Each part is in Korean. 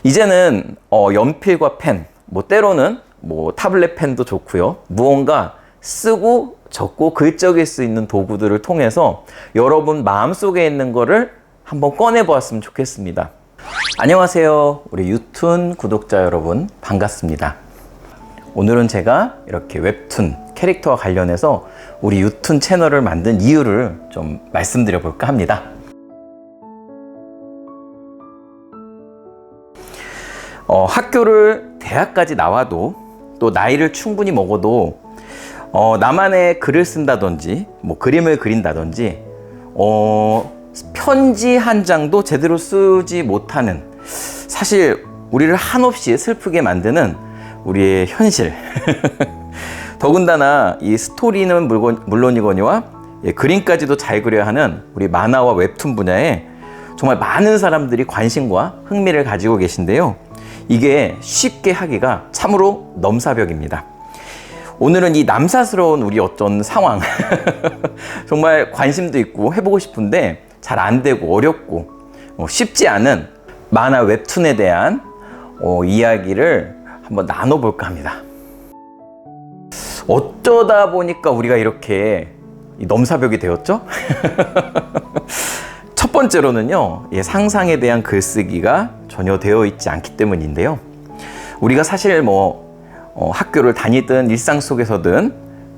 이제는 연필과 펜, 때로는 타블렛 펜도 좋고요. 무언가 쓰고 적고 글적일 수 있는 도구들을 통해서 여러분 마음속에 있는 거를 한번 꺼내 보았으면 좋겠습니다. 안녕하세요. 우리 유툰 구독자 여러분, 반갑습니다. 오늘은 제가 이렇게 웹툰 캐릭터와 관련해서 우리 유툰 채널을 만든 이유를 좀 말씀드려 볼까 합니다. 학교를 대학까지 나와도 또 나이를 충분히 먹어도 나만의 글을 쓴다든지 그림을 그린다든지 편지 한 장도 제대로 쓰지 못하는, 사실 우리를 한없이 슬프게 만드는 우리의 현실. 더군다나 이 스토리는 물론이거니와 그림까지도 잘 그려야 하는 우리 만화와 웹툰 분야에 정말 많은 사람들이 관심과 흥미를 가지고 계신데요. 이게 쉽게 하기가 참으로 넘사벽입니다. 오늘은 이 남사스러운 우리 어떤 상황 정말 관심도 있고 해보고 싶은데 잘 안 되고 어렵고 쉽지 않은 만화 웹툰에 대한 이야기를 한번 나눠볼까 합니다. 어쩌다 보니까 우리가 이렇게 넘사벽이 되었죠? 첫 번째로는요, 상상에 대한 글쓰기가 전혀 되어 있지 않기 때문인데요. 우리가 사실 학교를 다니든 일상 속에서든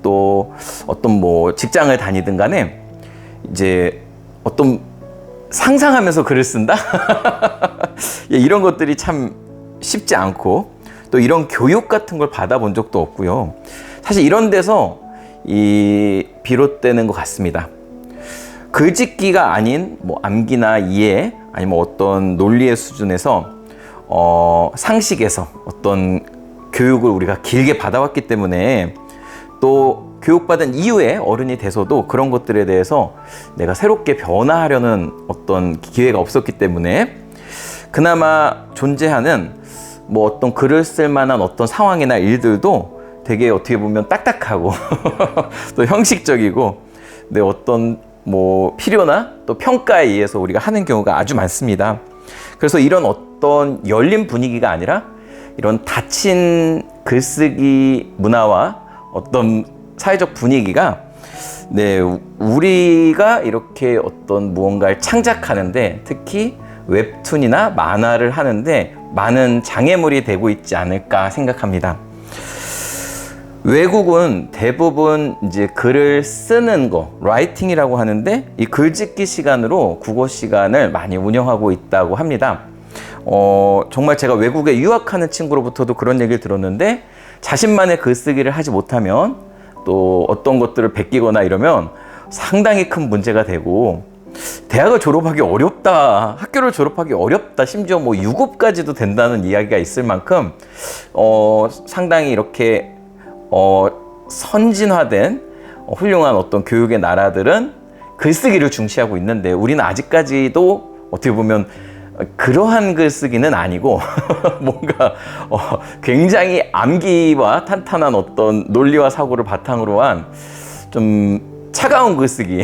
또 어떤 직장을 다니든 간에 이제 어떤 상상하면서 글을 쓴다? 이런 것들이 참 쉽지 않고, 또 이런 교육 같은 걸 받아본 적도 없고요. 사실 이런 데서 비롯되는 것 같습니다. 글짓기가 아닌 암기나 이해, 아니면 어떤 논리의 수준에서 상식에서 어떤 교육을 우리가 길게 받아왔기 때문에, 또 교육받은 이후에 어른이 돼서도 그런 것들에 대해서 내가 새롭게 변화하려는 어떤 기회가 없었기 때문에 그나마 존재하는 어떤 글을 쓸 만한 어떤 상황이나 일들도 되게 어떻게 보면 딱딱하고 또 형식적이고, 내 어떤 필요나 또 평가에 의해서 우리가 하는 경우가 아주 많습니다. 그래서 이런 어떤 열린 분위기가 아니라 이런 닫힌 글쓰기 문화와 어떤 사회적 분위기가 우리가 이렇게 어떤 무언가를 창작하는데, 특히 웹툰이나 만화를 하는데 많은 장애물이 되고 있지 않을까 생각합니다. 외국은 대부분 이제 글을 쓰는 거, 라이팅이라고 하는데, 이 글짓기 시간으로 국어 시간을 많이 운영하고 있다고 합니다. 정말 제가 외국에 유학하는 친구로부터도 그런 얘기를 들었는데, 자신만의 글쓰기를 하지 못하면 또 어떤 것들을 베끼거나 이러면 상당히 큰 문제가 되고, 대학을 졸업하기 어렵다, 학교를 졸업하기 어렵다, 심지어 유급까지도 된다는 이야기가 있을 만큼 상당히 이렇게 선진화된 훌륭한 어떤 교육의 나라들은 글쓰기를 중시하고 있는데, 우리는 아직까지도 어떻게 보면 그러한 글쓰기는 아니고 뭔가 굉장히 암기와 탄탄한 어떤 논리와 사고를 바탕으로 한 좀 차가운 글쓰기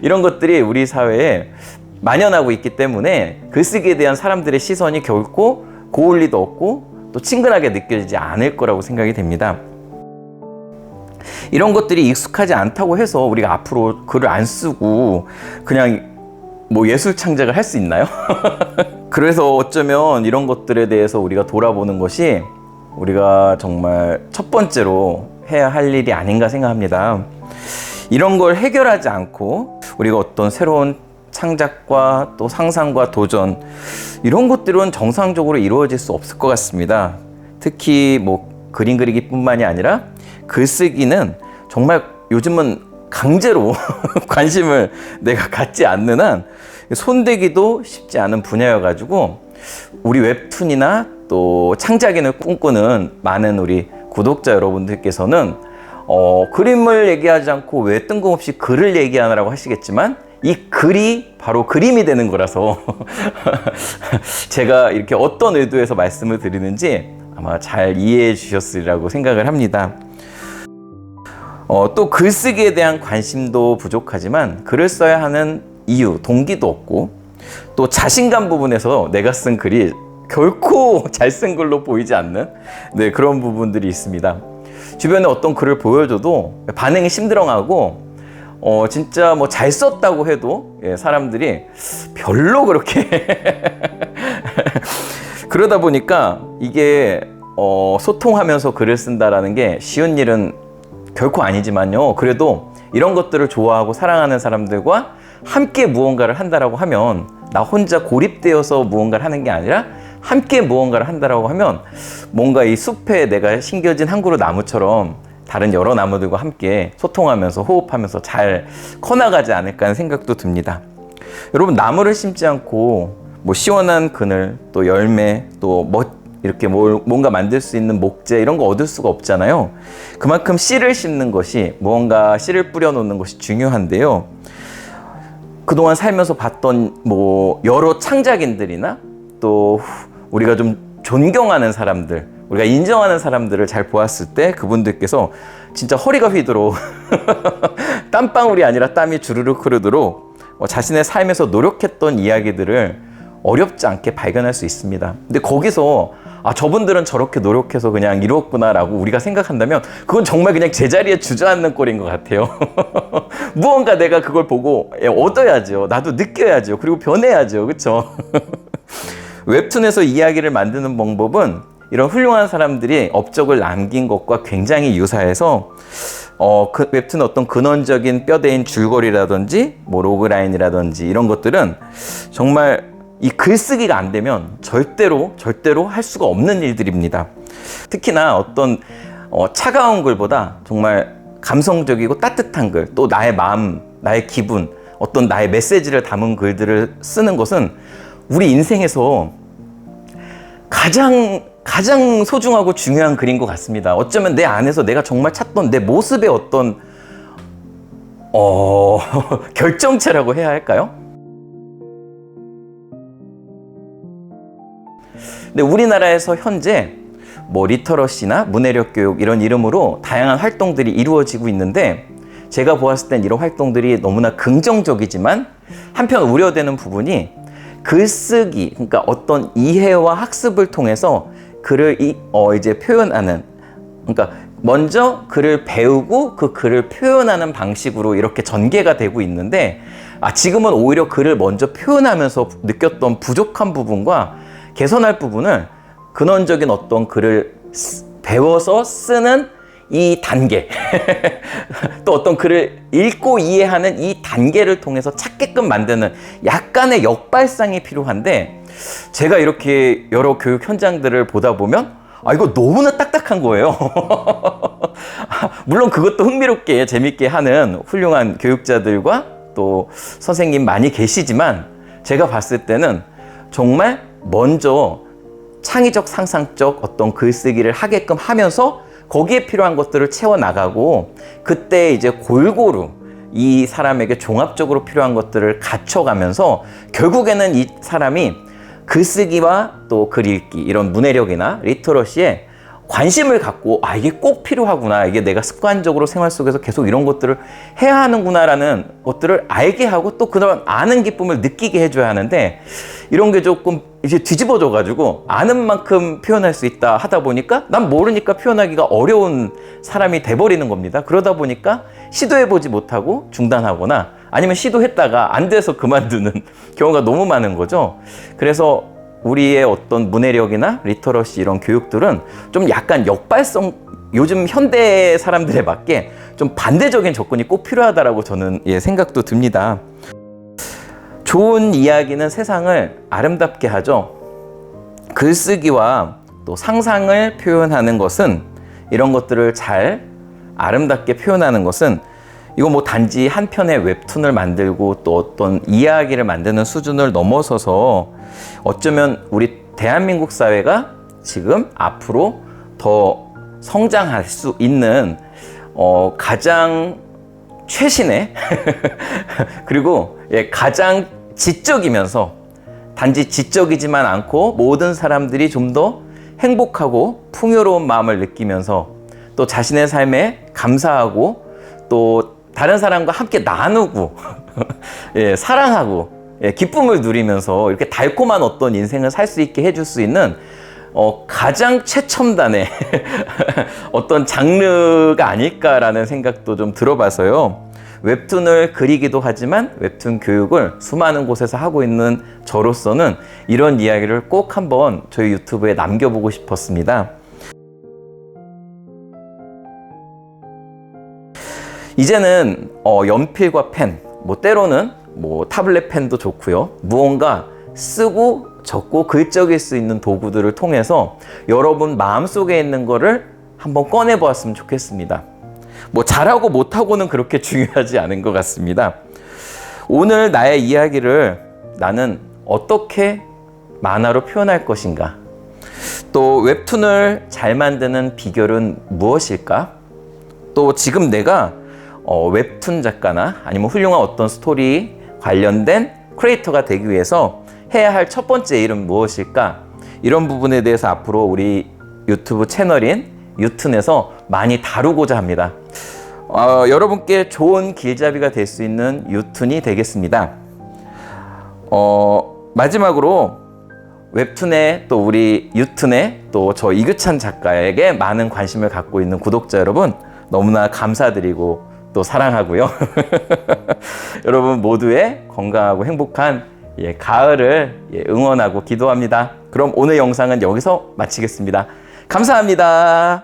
이런 것들이 우리 사회에 만연하고 있기 때문에 글쓰기에 대한 사람들의 시선이 결코 고울 리도 없고 또 친근하게 느껴지지 않을 거라고 생각이 됩니다. 이런 것들이 익숙하지 않다고 해서 우리가 앞으로 글을 안 쓰고 그냥 예술 창작을 할 수 있나요? 그래서 어쩌면 이런 것들에 대해서 우리가 돌아보는 것이 우리가 정말 첫 번째로 해야 할 일이 아닌가 생각합니다. 이런 걸 해결하지 않고 우리가 어떤 새로운 창작과 또 상상과 도전, 이런 것들은 정상적으로 이루어질 수 없을 것 같습니다. 특히 그림 그리기 뿐만이 아니라 글쓰기는 정말 요즘은 강제로 관심을 내가 갖지 않는 한 손대기도 쉽지 않은 분야여가지고, 우리 웹툰이나 또 창작인을 꿈꾸는 많은 우리 구독자 여러분들께서는 그림을 얘기하지 않고 왜 뜬금없이 글을 얘기하느라고 하시겠지만, 이 글이 바로 그림이 되는 거라서 제가 이렇게 어떤 의도에서 말씀을 드리는지 아마 잘 이해해 주셨으리라고 생각을 합니다. 또 글쓰기에 대한 관심도 부족하지만 글을 써야 하는 이유, 동기도 없고, 또 자신감 부분에서 내가 쓴 글이 결코 잘 쓴 글로 보이지 않는 네, 그런 부분들이 있습니다. 주변에 어떤 글을 보여줘도 반응이 심드렁하고 진짜 뭐 잘 썼다고 해도 사람들이 별로 그렇게 그러다 보니까 이게 소통하면서 글을 쓴다라는 게 쉬운 일은 결코 아니지만요. 그래도 이런 것들을 좋아하고 사랑하는 사람들과 함께 무언가를 한다라고 하면 나 혼자 고립되어서 무언가를 하는 게 아니라 함께 무언가를 한다라고 하면 뭔가 이 숲에 내가 심겨진 한 그루 나무처럼 다른 여러 나무들과 함께 소통하면서 호흡하면서 잘 커나가지 않을까 하는 생각도 듭니다. 여러분, 나무를 심지 않고 뭐 시원한 그늘, 또 열매, 또 이렇게 뭔가 만들 수 있는 목재 이런 거 얻을 수가 없잖아요. 그만큼 씨를 심는 것이, 무언가 씨를 뿌려놓는 것이 중요한데요. 그동안 살면서 봤던 뭐 여러 창작인들이나 또 우리가 좀 존경하는 사람들, 우리가 인정하는 사람들을 잘 보았을 때 그분들께서 진짜 허리가 휘도록 땀방울이 아니라 땀이 주르륵 흐르도록 자신의 삶에서 노력했던 이야기들을 어렵지 않게 발견할 수 있습니다. 근데 거기서 저분들은 저렇게 노력해서 그냥 이루었구나 라고 우리가 생각한다면 그건 정말 그냥 제자리에 주저앉는 꼴인 것 같아요. 무언가 내가 그걸 보고 얻어야죠. 나도 느껴야죠. 그리고 변해야죠. 그렇죠? 웹툰에서 이야기를 만드는 방법은 이런 훌륭한 사람들이 업적을 남긴 것과 굉장히 유사해서 그 웹툰 어떤 근원적인 뼈대인 줄거리라든지 뭐 로그라인이라든지 이런 것들은 정말 이 글쓰기가 안 되면 절대로 할 수가 없는 일들입니다. 특히나 어떤 차가운 글보다 정말 감성적이고 따뜻한 글, 또 나의 마음, 나의 기분, 어떤 나의 메시지를 담은 글들을 쓰는 것은 우리 인생에서 가장 소중하고 중요한 글인 것 같습니다. 어쩌면 내 안에서 내가 정말 찾던 내 모습의 어떤 결정체라고 해야 할까요? 근데 우리나라에서 현재 뭐 리터러시나 문해력 교육 이런 이름으로 다양한 활동들이 이루어지고 있는데, 제가 보았을 땐 이런 활동들이 너무나 긍정적이지만 한편 우려되는 부분이 글쓰기, 그러니까 어떤 이해와 학습을 통해서 글을 이제 표현하는, 그러니까 먼저 글을 배우고 그 글을 표현하는 방식으로 이렇게 전개가 되고 있는데, 지금은 오히려 글을 먼저 표현하면서 느꼈던 부족한 부분과 개선할 부분을 근원적인 어떤 글을 배워서 쓰는 이 단계 또 어떤 글을 읽고 이해하는 이 단계를 통해서 찾게끔 만드는 약간의 역발상이 필요한데, 제가 이렇게 여러 교육 현장들을 보다 보면 이거 너무나 딱딱한 거예요. 물론 그것도 흥미롭게 재밌게 하는 훌륭한 교육자들과 또 선생님 많이 계시지만, 제가 봤을 때는 정말 먼저 창의적 상상적 어떤 글쓰기를 하게끔 하면서 거기에 필요한 것들을 채워나가고, 그때 이제 골고루 이 사람에게 종합적으로 필요한 것들을 갖춰가면서 결국에는 이 사람이 글쓰기와 또 글 읽기, 이런 문해력이나 리터러시에 관심을 갖고 이게 꼭 필요하구나, 이게 내가 습관적으로 생활 속에서 계속 이런 것들을 해야 하는구나라는 것들을 알게 하고 또 그런 아는 기쁨을 느끼게 해줘야 하는데, 이런 게 조금 이제 뒤집어져 가지고 아는 만큼 표현할 수 있다 하다 보니까 난 모르니까 표현하기가 어려운 사람이 돼버리는 겁니다. 그러다 보니까 시도해보지 못하고 중단하거나 아니면 시도했다가 안 돼서 그만두는 경우가 너무 많은 거죠. 그래서 우리의 어떤 문해력이나 리터러시 이런 교육들은 좀 약간 역발성, 요즘 현대 사람들에 맞게 좀 반대적인 접근이 꼭 필요하다라고 저는 생각도 듭니다. 좋은 이야기는 세상을 아름답게 하죠. 글쓰기와 또 상상을 표현하는 것은, 이런 것들을 잘 아름답게 표현하는 것은, 이거 뭐 단지 한 편의 웹툰을 만들고 또 어떤 이야기를 만드는 수준을 넘어서서 어쩌면 우리 대한민국 사회가 지금 앞으로 더 성장할 수 있는 가장 최신의 그리고 가장 지적이면서, 단지 지적이지만 않고 모든 사람들이 좀 더 행복하고 풍요로운 마음을 느끼면서 또 자신의 삶에 감사하고 또 다른 사람과 함께 나누고 사랑하고 기쁨을 누리면서 이렇게 달콤한 어떤 인생을 살 수 있게 해줄 수 있는 가장 최첨단의 어떤 장르가 아닐까라는 생각도 좀 들어봐서요. 웹툰을 그리기도 하지만 웹툰 교육을 수많은 곳에서 하고 있는 저로서는 이런 이야기를 꼭 한번 저희 유튜브에 남겨보고 싶었습니다. 이제는 연필과 펜, 때로는 타블렛 펜도 좋고요. 무언가 쓰고 적고 글적일 수 있는 도구들을 통해서 여러분 마음속에 있는 거를 한번 꺼내 보았으면 좋겠습니다. 잘하고 못하고는 그렇게 중요하지 않은 것 같습니다. 오늘 나의 이야기를 나는 어떻게 만화로 표현할 것인가? 또 웹툰을 잘 만드는 비결은 무엇일까? 또 지금 내가 웹툰 작가나 아니면 훌륭한 어떤 스토리 관련된 크리에이터가 되기 위해서 해야 할 첫 번째 일은 무엇일까? 이런 부분에 대해서 앞으로 우리 유튜브 채널인 유툰에서 많이 다루고자 합니다. 여러분께 좋은 길잡이가 될 수 있는 유툰이 되겠습니다. 마지막으로 웹툰에 또 우리 유툰에 또 저 이규찬 작가에게 많은 관심을 갖고 있는 구독자 여러분 너무나 감사드리고 또 사랑하고요. 여러분 모두의 건강하고 행복한 가을을 응원하고 기도합니다. 그럼 오늘 영상은 여기서 마치겠습니다. 감사합니다.